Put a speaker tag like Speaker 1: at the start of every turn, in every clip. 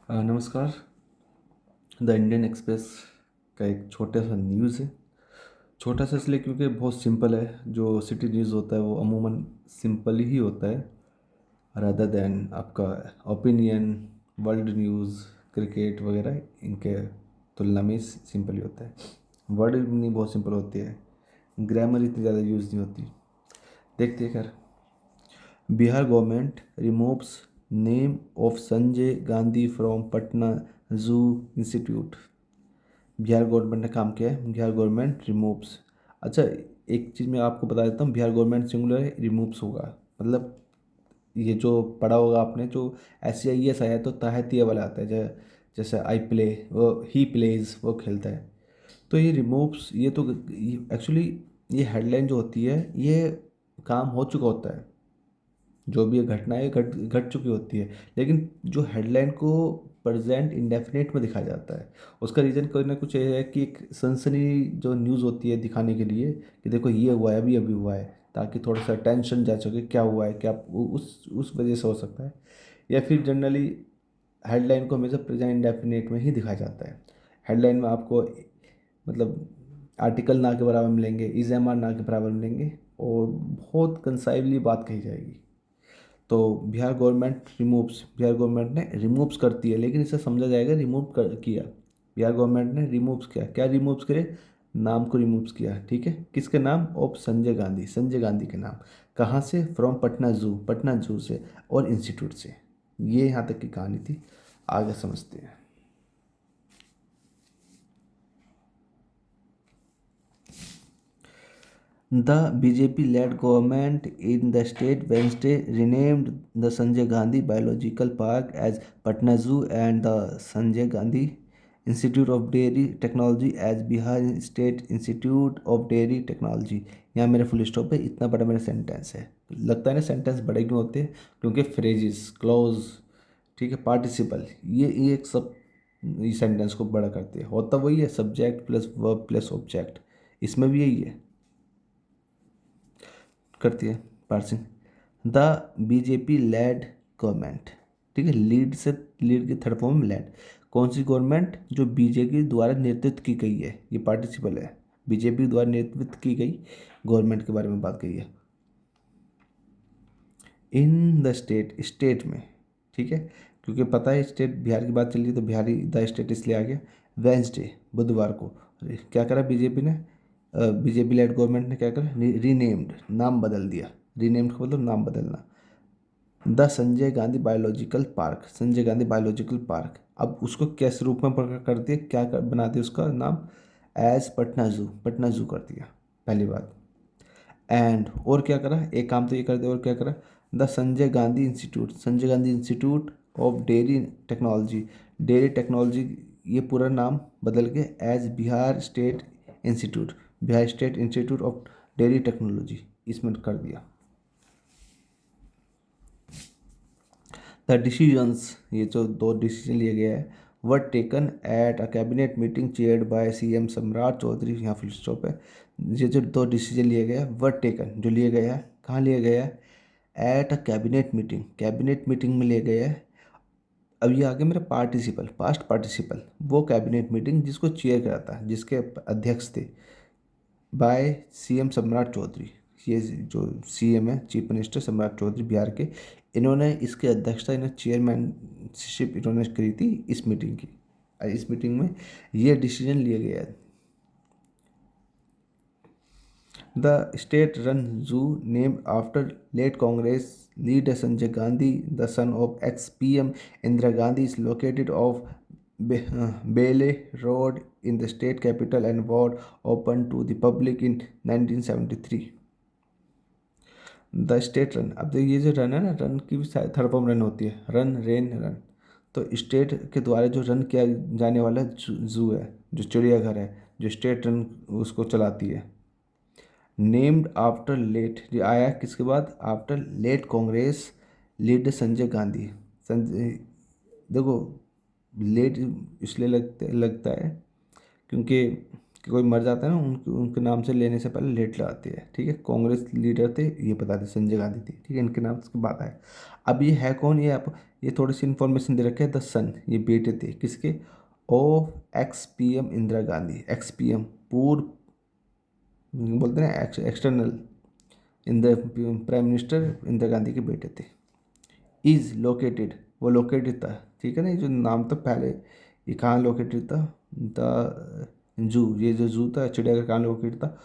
Speaker 1: नमस्कार। The Indian express का एक छोटा सा न्यूज़ है। छोटा सा इसलिए क्योंकि बहुत सिंपल है। जो सिटी न्यूज़ होता है वो अमूमन सिंपल ही होता है, रादर देन आपका ओपिनियन, वर्ल्ड न्यूज़, क्रिकेट वगैरह इनके तुलना में सिंपल ही होता है। वर्ड नहीं बहुत सिंपल होती है, ग्रामर इतनी ज़्यादा यूज़ नहीं होती। देखते हैं खैर। Bihar government removes name of Sanjay Gandhi from Patna जू इंस्टीट्यूट। बिहार गवर्नमेंट ने काम किया है, बिहार गवर्नमेंट रिमूव्स। अच्छा, एक चीज़ मैं आपको बता देता हूँ, बिहार गवर्नमेंट सिंगुलर है, रिमूव्स होगा मतलब ये जो पढ़ा होगा आपने, जो SCIS आया तो तहतिया वाला आता है, जैसे आई प्ले, वो ही प्लेज, वो खेलता है। तो ये रिमूव्स, ये तो एक्चुअली ये हेडलाइन जो होती है ये काम हो चुका होता है। जो भी ये घटनाएं घट घट चुकी होती है, लेकिन जो हेडलाइन को प्रेजेंट इंडेफिनिट में दिखाया जाता है। उसका रीज़न कोई ना कुछ ये है कि एक सनसनी जो न्यूज़ होती है दिखाने के लिए कि देखो ये हुआ है, अभी अभी हुआ है, ताकि थोड़ा सा टेंशन जा सके क्या हुआ है, क्या उस वजह से हो सकता है। या फिर जनरली हेडलाइन को हमेशा प्रेजेंट इंडेफिनिट में ही दिखाया जाता है। हेडलाइन में आपको मतलब आर्टिकल ना के बराबर मिलेंगे, इज़ ना के बराबर मिलेंगे, और बहुत कंसाइवली बात कही जाएगी। तो बिहार गवर्नमेंट ने रिमूव्स करती है, लेकिन इसे समझा जाएगा रिमूव कर किया। बिहार गवर्नमेंट ने रिमूव्स किया, क्या रिमूव्स करे, नाम को रिमूव्स किया। ठीक है, किसके नाम ऑफ संजय गांधी, संजय गांधी के नाम। कहाँ से, फ्रॉम पटना जू से और इंस्टीट्यूट से। ये यहाँ तक की कहानी थी, आगे समझते हैं। The BJP-led government in the state Wednesday renamed the Sanjay Gandhi Biological Park as Patna Zoo and the Sanjay Gandhi Institute of Dairy Technology as Bihar State Institute of Dairy Technology। यहाँ मेरा full stop है, इतना बड़ा मेरा sentence है। लगता है ना सेंटेंस बड़े क्यों होते हैं, क्योंकि फ्रेजेस, क्लॉज, ठीक है, पार्टिसिपल, ये एक सब इस सेंटेंस को बड़ा करते हैं। होता वही है, subject plus verb plus object, इसमें भी यही है, करती है parsing. The BJP lead government, ठीक है, लीड से, लीड की थर्ड फॉर्म में लेड। कौन सी गवर्नमेंट, जो बीजेपी द्वारा नेतृत्व की गई है, ये पार्टिसिपल है, बीजेपी द्वारा नेतृत्व की गई गवर्नमेंट के बारे में बात कही है। इन द स्टेट, स्टेट में, ठीक है, क्योंकि पता है स्टेट बिहार की बात चल रही है तो बिहारी द स्टेट इसलिए आ गया। वेंसडे, बुधवार को, क्या करा बीजेपी ने, बीजेपी लेड गवर्नमेंट ने क्या करा, रीनेम्ड, नाम बदल दिया। रीनेम्ड का मतलब नाम बदलना। The Sanjay Gandhi biological park, Sanjay Gandhi biological park, अब उसको किस रूप में प्रकट कर दिया, बना दिया उसका नाम, एज पटना जू, पटना जू कर दिया, पहली बात। एंड और क्या करा, एक काम तो ये कर दिया, और क्या करा, the Sanjay Gandhi institute, Sanjay Gandhi institute of dairy technology, dairy technology, ये पूरा नाम बदल के as Bihar state institute, Bihar state institute of dairy technology इसमें कर दिया। द डिसीजंस, ये जो दो डिसीजन लिए गए हैं, were taken at a cabinet meeting chaired by CM सम्राट चौधरी, यहाँ फुल स्टॉप है। ये जो दो डिसीजन लिए गए हैं, वर टेकन, जो लिए गए हैं, कहाँ लिए गए हैं, at a cabinet meeting, cabinet meeting में लिए गए हैं। अब ये आगे मेरा पार्टिसिपल, पास्ट पार्टिसिपल, वो कैबिनेट मीटिंग जिसको चेयर कराता है, जिसके अध्यक्ष थे, बाय CM सम्राट चौधरी। ये जो CM है, चीफ मिनिस्टर सम्राट चौधरी बिहार के, इन्होंने इसकी अध्यक्षता, इन्हें चेयरमैनशिप इन्होंने करी थी इस मीटिंग की। इस मीटिंग में ये डिसीजन लिए गए हैं। The state run zoo named after late Congress leader Sanjay Gandhi the son of ex-PM Indira Gandhi is located off Bailey road in the state capital and was open to the public in 1973। The state run, अब देखिए ये जो run है ना, run की भी third form run होती है, रन रेन रन। तो स्टेट के द्वारा जो रन किया जाने वाला जू है, जो चिड़ियाघर है, जो स्टेट रन उसको चलाती है, नेम्ड आफ्टर लेट, ये आया किसके बाद, after late Congress leader Sanjay Gandhi. Sanjay, देखो लेट इसलिए लगता है क्योंकि कि कोई मर जाता है ना, उनके उनके नाम से लेने से पहले लेट लगाती है। ठीक है, कांग्रेस लीडर थे, ये बताते संजय गांधी थे। ठीक है, इनके नाम से बात है। अब ये है कौन, ये आप ये थोड़ी सी इन्फॉर्मेशन दे रखे है। द सन, ये बेटे थे किसके, of ex P M Indira Gandhi. Ex P M पूर्व, बोलते हैं external, Indira prime minister Indira Gandhi के बेटे थे। इज लोकेटेड, वो लोकेटेड था। ठीक है ना, ये जो नाम था पहले, ये कहाँ लोकेटेड था, द जू, ये जो जू था चिड़ियाघर कहाँ लोकेटेड था,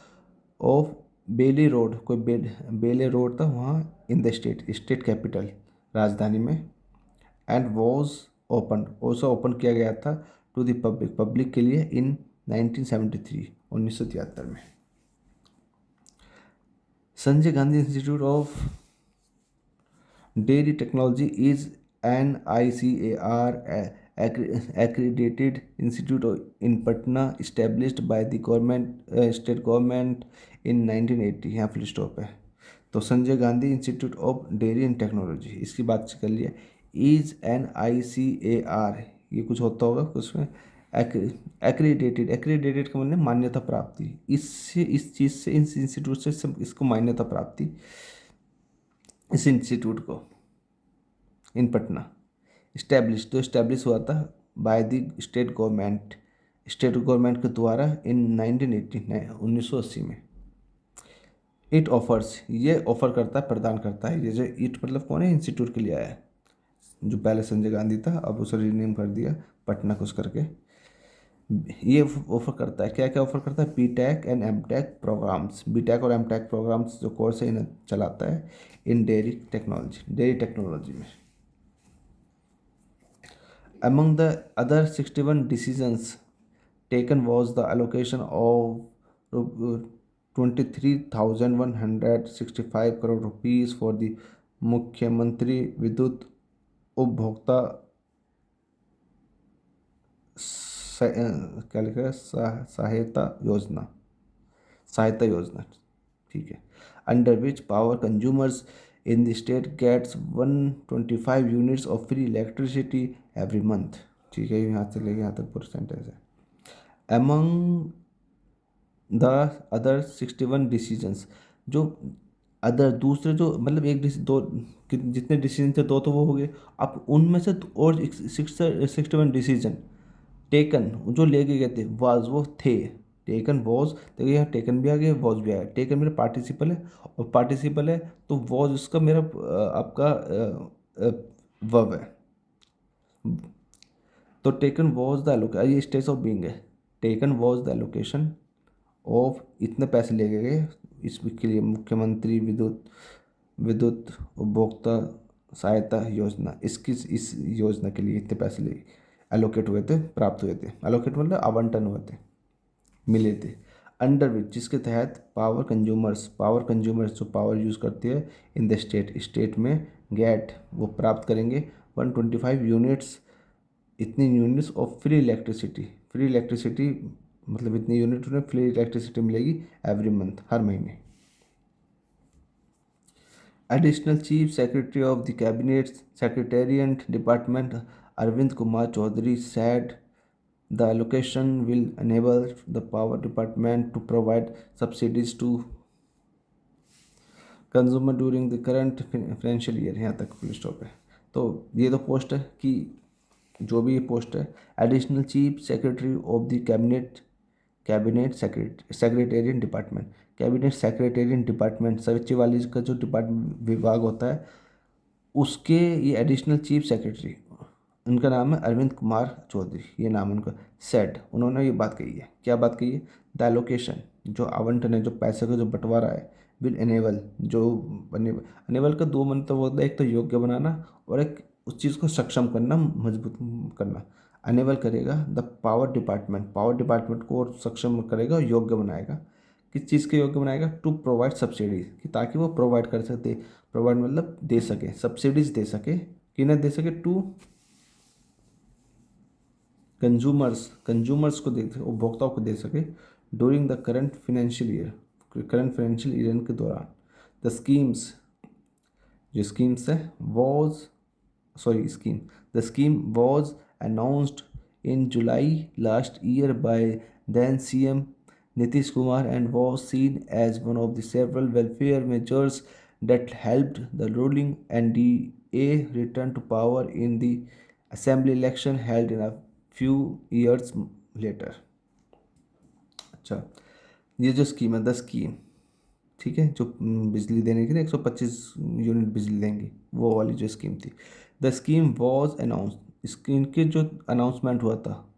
Speaker 1: ऑफ बेली रोड, कोई बेले रोड था वहाँ, इन द स्टेट, स्टेट कैपिटल, राजधानी में। एंड वॉज ओपन, ओसा ओपन किया गया था टू द पब्लिक, पब्लिक के लिए, इन 1973, 1973 में। Sanjay Gandhi institute of Dairy Technology is an ICAR accredited institute in Patna established by the government state government in 1980। यहाँ फुल स्टॉप है। तो Sanjay Gandhi institute of dairy and technology, इसकी बात कर लिया। इज एन ICAR, ये कुछ होता होगा उसमें, एक्रीडेटेड, एक्रीडेटेड का मतलब मान्यता प्राप्ति, इससे इस चीज़ से, इस इंस्टीट्यूट से इसको मान्यता प्राप्ति, इस इंस्टीट्यूट को, इन पटना, इस्टेब्लिश, तो इस्टेब्लिश हुआ था by the state government, state government के द्वारा इन 1980, 1980 में। इट ऑफर्स, ये ऑफर करता है, प्रदान करता है। ये जो इट मतलब कौन है, इंस्टीट्यूट के लिए आया है, जो पहले संजय गांधी था, अब उसे रीनेम कर दिया पटना कुछ करके। ये ऑफर करता है, क्या क्या ऑफर करता है, B tech and M tech programmes, B tech और एम टेक प्रोग्राम्स जो कोर्स है इन्हें चलाता है in dairy technology, dairy technology में। Among the other 61 decisions taken was the allocation of 23,165 crore rupees for the मुख्यमंत्री विद्युत उपभोक्ता क्या लिखा है, सहायता योजना। ठीक है, under which power consumers in the state gets 125 units of free electricity every month. ठीक है, यहाँ से लेके यहाँ तक पूरा सेंटेंस है। एमंग द अदर 61 डिसीजंस, जो अदर दूसरे जो मतलब एक दो, जितने डिसीजन थे दो तो वो हो गए, अब उनमें से और 61 डिसीजन टेकन, जो लेके गए थे, वाज, वो थे। टेकन वॉज, देखिए यहाँ टेकन भी आ गया, वॉज भी आ गया। टेकन मेरा पार्टिसिपल है, और पार्टिसिपल है तो वॉज उसका मेरा आपका वर्ब है। तो टेकन वॉज द एलोकेशन, ये स्टेज ऑफ बीइंग है। Taken was the allocation of, इतने पैसे ले गए इसके लिए, मुख्यमंत्री विद्युत विद्युत उपभोक्ता सहायता योजना, इसकी इस योजना के लिए इतने पैसे ले एलोकेट हुए थे, प्राप्त हुए थे। एलोकेट मतलब आवंटन हुए थे, मिले थे। अंडर विच, जिसके तहत पावर कंज्यूमर्स, पावर कंज्यूमर्स जो पावर यूज़ करती है इन द स्टेट, स्टेट में, गेट, वो प्राप्त करेंगे 125 यूनिट्स, इतनी units of free electricity. Free electricity मतलब इतनी यूनिट उन्हें फ्री इलेक्ट्रिसिटी मिलेगी एवरी मंथ, हर महीने। Additional chief secretary of the cabinet secretariat department Arvind Kumar Chaudhary said the allocation will enable the power department to provide subsidies to consumer during the current financial year। यहाँ तक full stop है। तो ये तो post है कि जो भी ये पोस्ट है, additional chief secretary of the cabinet secretariat department, cabinet secretariat department सचिवालय का जो डिपार्टमेंट विभाग होता है, उसके ये एडिशनल चीफ सेक्रेटरी, उनका नाम है अरविंद कुमार चौधरी, ये नाम उनका। सेड, उन्होंने ये बात कही है, क्या बात कही है, द एलोकेशन, जो आवंटन है, जो पैसे का जो बंटवारा है, विल एनेबल, जो एनेबल का दो मतलब होता है, एक तो योग्य बनाना और एक उस चीज़ को सक्षम करना, मजबूत करना। एनेबल करेगा the power department, power department को और सक्षम करेगा और योग्य बनाएगा। किस चीज़ के योग्य बनाएगा, टू प्रोवाइड सब्सिडीज, कि ताकि वो प्रोवाइड कर सकते, प्रोवाइड मतलब दे सके, सब्सिडीज दे सके, किन्हें दे सके, टू कंज्यूमर्स को दे सके, उपभोक्ताओं को दे सके, during the current financial year, current financial year के दौरान। द स्कीम्स, जो स्कीम्स है, the scheme was announced in July last year by then CM Nitish Kumar and was seen as one of the several welfare measures that helped the ruling NDA return to power in the assembly election held in a few years later. अच्छा, ये जो scheme है, 10 scheme, ठीक है, जो बिजली देने के लिए 125 यूनिट बिजली देंगे, वो वाली जो स्कीम थी। The scheme was announce, scheme के जो अनाउंसमेंट हुआ था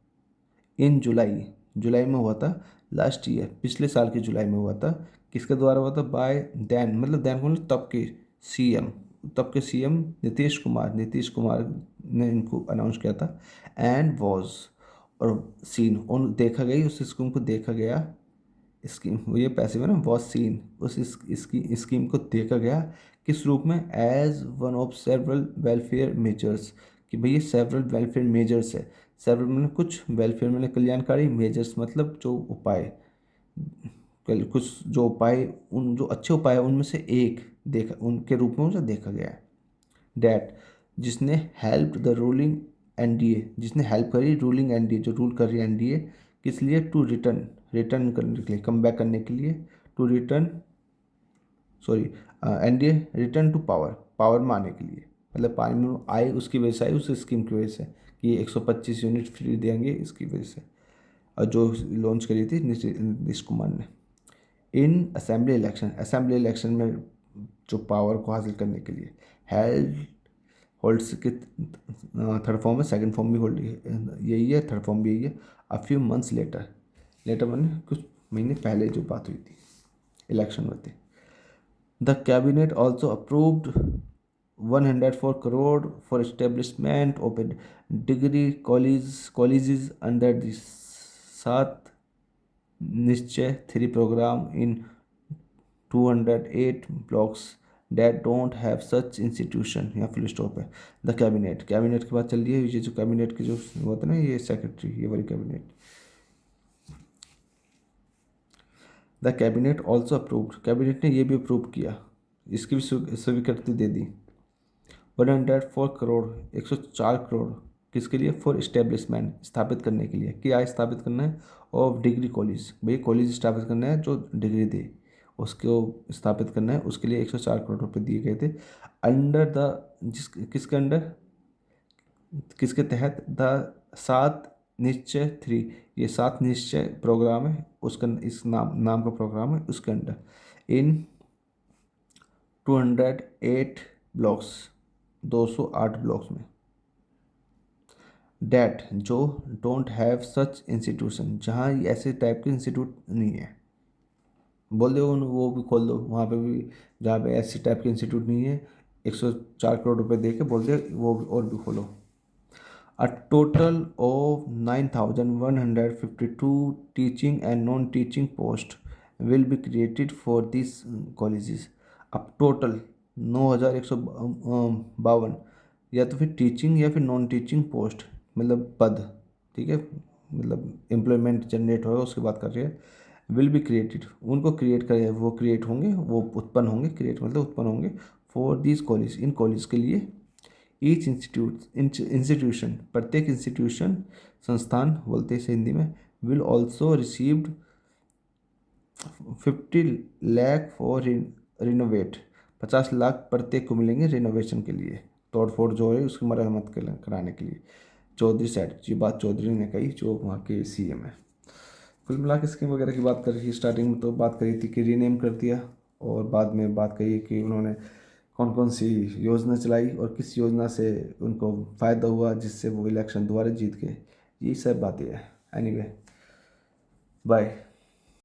Speaker 1: इन जुलाई, जुलाई में हुआ था, लास्ट ईयर, पिछले साल की जुलाई में हुआ था। किसके द्वारा हुआ था? बाय दैन, मतलब दैन कौन? तब के सीएम, तब के सीएम नीतीश कुमार, नीतीश कुमार ने इनको अनाउंस किया था। एंड वॉज, और सीन, उन देखा गई, उस स्कीम को देखा गया, स्कीम वो ये पैसे में ना, वॉज सीन, उस इसकी स्कीम को देखा गया किस रूप में? As one of several welfare measures, कि भाई ये सेवरल वेलफेयर मेजर्स है। सेवरल मतलब कुछ, वेलफेयर मतलब कल्याणकारी, मेजर्स मतलब जो उपाय, कुछ जो उपाय, उन जो अच्छे उपाय हैं उनमें से एक देखा, उनके रूप में उसे देखा गया है। डैट, जिसने हेल्प द रूलिंग एनडीए, जिसने हेल्प करी रूलिंग एनडीए, जो रूल कर रही है एनडीए, किस लिए? टू रिटर्न, रिटर्न करने के लिए, कम बैक करने के लिए, to return, sorry, NDA return to power, power में आने के लिए, मतलब पानी में आए उसकी वजह से, आई उस स्कीम की वजह से कि 125 यूनिट फ्री देंगे, इसकी वजह से, और जो लॉन्च करी थी नीतीश कुमार ने। In assembly election, assembly election में जो पावर को हासिल करने के लिए, हेल्ड, होल्ड्स के थर्ड फॉर्म है, सेकंड फॉर्म भी होल्ड यही है, थर्ड फॉर्म भी यही है। A few months later, later मैंने कुछ महीने पहले जो बात हुई थी, इलेक्शन में थे। The cabinet also approved 104 crore for establishment of a degree colleges under the सात निश्चय 3 program in 208 blocks that don't have such institution। यहाँ फुल स्टॉप है। द कैबिनेट, कैबिनेट की बात चल रही है, ये जो कैबिनेट की जो होता है ना, ये सेक्रेटरी, ये वाली cabinet. The cabinet also approved, cabinet ने ये भी अप्रूव किया, इसकी भी स्वीकृति दे दी। 104 करोड़, 104 करोड़ किसके लिए? फॉर इस्टेब्लिशमेंट, स्थापित करने के लिए। क्या स्थापित करना है? ऑफ डिग्री कॉलेज, भाई कॉलेज स्थापित करना है जो डिग्री दे, उसको स्थापित करना है, उसके लिए 104 करोड़ रुपए दिए गए थे। अंडर द, जिस किसके अंडर, किसके तहत? द सात निश्चय 3, ये 7 निश्चय प्रोग्राम है, उसका इस नाम का प्रोग्राम है, उसके अंडर इन 208 ब्लॉक्स, 208 ब्लॉक्स में। डैट, जो डोंट हैव सच इंस्टीट्यूशन, जहाँ ऐसे टाइप के इंस्टीट्यूट नहीं है, बोल दो वो भी खोल दो वहाँ पे भी, जहाँ पे ऐसे टाइप के इंस्टीट्यूट नहीं है, 104 करोड़ रुपए दे के बोल दे वो और भी खोलो। A total of 9,152 teaching and non-teaching posts will be created for these colleges। अब टोटल 9,152, या तो फिर टीचिंग या फिर नॉन टीचिंग पोस्ट, मतलब पद, ठीक है, मतलब एम्प्लॉयमेंट जनरेट होगा उसकी बात कर रही है। विल बी क्रिएटेड, उनको क्रिएट करे, वो क्रिएट होंगे, वो उत्पन्न होंगे, क्रिएट मतलब उत्पन्न होंगे, for this college, in college के लिए। ईच इंस्टीट्यूशन, प्रत्येक इंस्टीट्यूशन, संस्थान बोलते हैं इसे हिंदी में, will also received 50 lakh for renovate, 50 lakh प्रत्येक को मिलेंगे रिनोवेशन के लिए, तोड़ फोड़ जो है उसकी मरम्मत कराने के लिए। चौधरी साइड, ये बात चौधरी ने कही, जो वहाँ के सीएम है। कुल मिला के स्कीम वगैरह की बात कर रही है, स्टार्टिंग में तो बात करी थी कि रीनेम कर दिया, और बाद में बात कही कि उन्होंने कौन कौन सी योजना चलाई और किस योजना से उनको फ़ायदा हुआ जिससे वो इलेक्शन दोबारा जीत गए, यही सब बातें हैं। Anyway, bye.